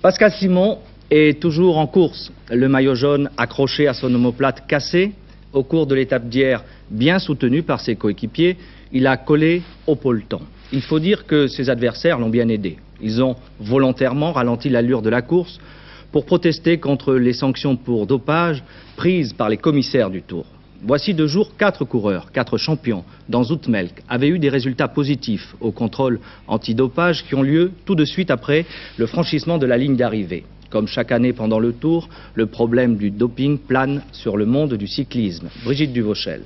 Pascal Simon est toujours en course. Le maillot jaune accroché à son omoplate cassé. Au cours de l'étape d'hier, bien soutenu par ses coéquipiers, il a collé au peloton. Il faut dire que ses adversaires l'ont bien aidé. Ils ont volontairement ralenti l'allure de la course pour protester contre les sanctions pour dopage prises par les commissaires du Tour. Voici 2 jours, 4 coureurs, 4 champions dans Zoutmelk avaient eu des résultats positifs au contrôle antidopage qui ont lieu tout de suite après le franchissement de la ligne d'arrivée. Comme chaque année pendant le Tour, le problème du doping plane sur le monde du cyclisme. Brigitte Duvauchel.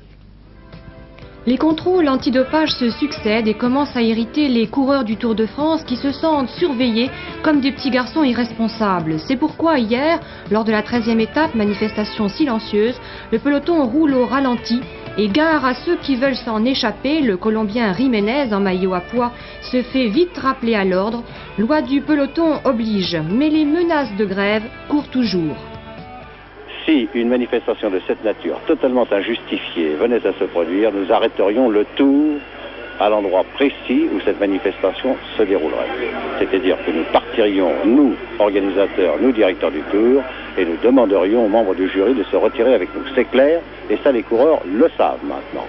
Les contrôles antidopage se succèdent et commencent à irriter les coureurs du Tour de France qui se sentent surveillés comme des petits garçons irresponsables. C'est pourquoi hier, lors de la 13e étape, manifestation silencieuse, le peloton roule au ralenti et gare à ceux qui veulent s'en échapper. Le Colombien Jiménez en maillot à pois se fait vite rappeler à l'ordre. Loi du peloton oblige, mais les menaces de grève courent toujours. Si une manifestation de cette nature, totalement injustifiée, venait à se produire, nous arrêterions le Tour à l'endroit précis où cette manifestation se déroulerait. C'est-à-dire que nous partirions, nous, organisateurs, nous, directeurs du Tour, et nous demanderions aux membres du jury de se retirer avec nous. C'est clair, et ça les coureurs le savent maintenant.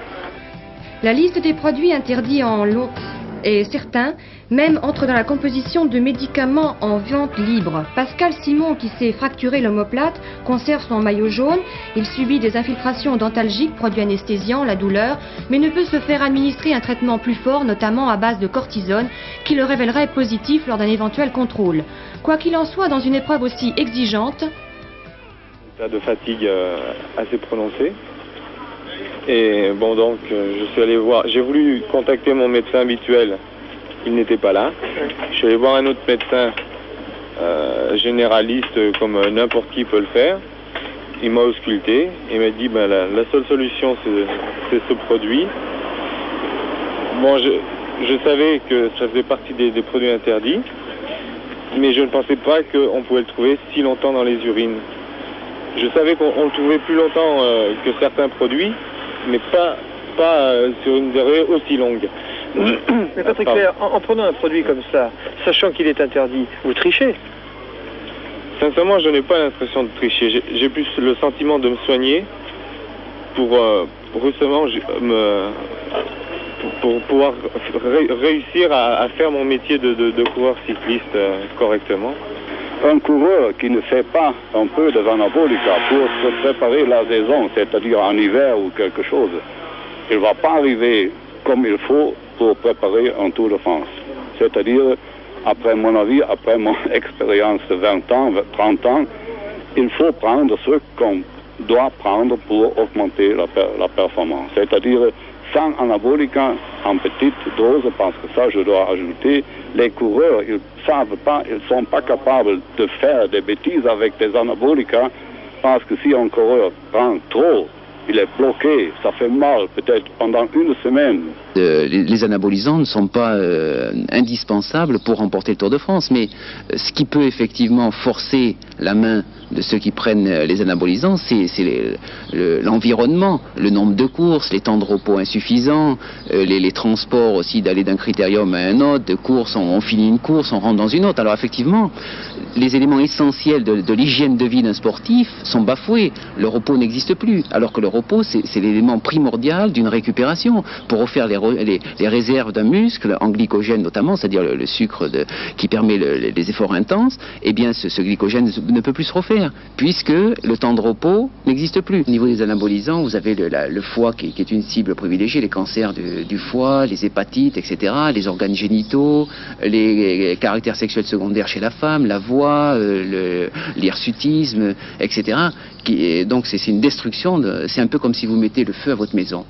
La liste des produits interdits en lot et certains même entrent dans la composition de médicaments en vente libre. Pascal Simon, qui s'est fracturé l'omoplate, conserve son maillot jaune. Il subit des infiltrations dentalgiques, produits anesthésiants, la douleur, mais ne peut se faire administrer un traitement plus fort, notamment à base de cortisone, qui le révélerait positif lors d'un éventuel contrôle. Quoi qu'il en soit, dans une épreuve aussi exigeante, état de fatigue assez prononcé. Et bon, donc je suis allé voir, j'ai voulu contacter mon médecin habituel, il n'était pas là. Je suis allé voir un autre médecin généraliste comme n'importe qui peut le faire. Il m'a ausculté et m'a dit ben, la seule solution c'est ce produit. Bon, je savais que ça faisait partie des produits interdits, mais je ne pensais pas qu'on pouvait le trouver si longtemps dans les urines. Je savais qu'on le trouvait plus longtemps que certains produits, mais pas sur une durée aussi longue. Mais Patrick Clair, en prenant un produit comme ça, sachant qu'il est interdit, vous trichez? Sincèrement, je n'ai pas l'impression de tricher. J'ai plus le sentiment de me soigner pour justement pour pouvoir réussir à faire mon métier de coureur cycliste correctement. Un coureur qui ne fait pas un peu de anabolica pour se préparer la saison, c'est-à-dire en hiver ou quelque chose, il ne va pas arriver comme il faut pour préparer un Tour de France. C'est-à-dire, après mon avis, après mon expérience de 20 ans, 30 ans, il faut prendre ce qu'on doit prendre pour augmenter la performance. C'est-à-dire, sans anabolica, en petite dose, parce que ça, je dois ajouter, les coureurs, ils savent pas, ils sont pas capables de faire des bêtises avec des anabolica, parce que si un coureur prend trop, il est bloqué, ça fait mal peut-être pendant une semaine. Les anabolisants ne sont pas indispensables pour remporter le Tour de France, mais ce qui peut effectivement forcer la main de ceux qui prennent les anabolisants, c'est l'environnement, le nombre de courses, les temps de repos insuffisants, les transports aussi d'aller d'un critérium à un autre, de course, on finit une course, on rentre dans une autre. Alors effectivement, les éléments essentiels de l'hygiène de vie d'un sportif sont bafoués. Le repos n'existe plus, alors que le repos, c'est l'élément primordial d'une récupération pour refaire les réserves d'un muscle, en glycogène notamment, c'est-à-dire le sucre qui permet les efforts intenses. Eh bien, ce glycogène ne peut plus se refaire, puisque le temps de repos n'existe plus. Au niveau des anabolisants, vous avez le foie qui est une cible privilégiée, les cancers du foie, les hépatites, etc., les organes génitaux, les caractères sexuels secondaires chez la femme, la voix, l'hirsutisme, etc. Donc c'est une destruction, c'est un peu comme si vous mettez le feu à votre maison.